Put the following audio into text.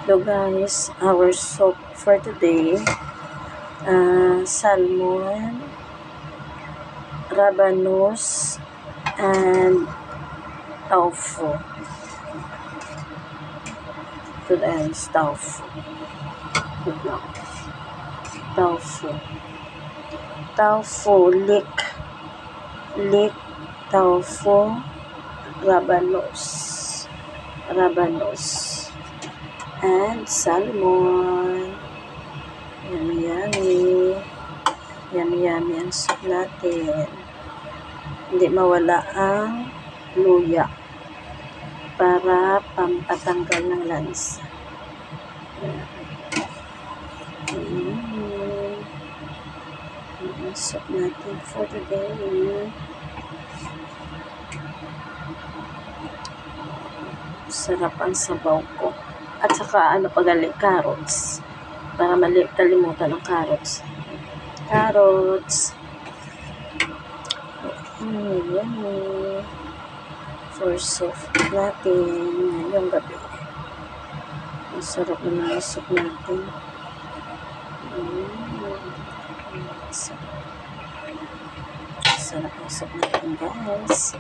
So guys, our soup for today, salmon, rabanus, and tofu. Ito is tofu. Tofu. Tofu, leek, tofu, rabanus, and salmon. Yummy ang soup natin. Hindi mawala ang luya para pampatanggal ng lansa. Ang soup natin for today. Sarap ang sabaw ko. At saka carrots. Para kalimutan ng carrots. Yummy. For soup natin ngayong gabi. Ang sarap na soup natin. Sarap ang soup natin, guys.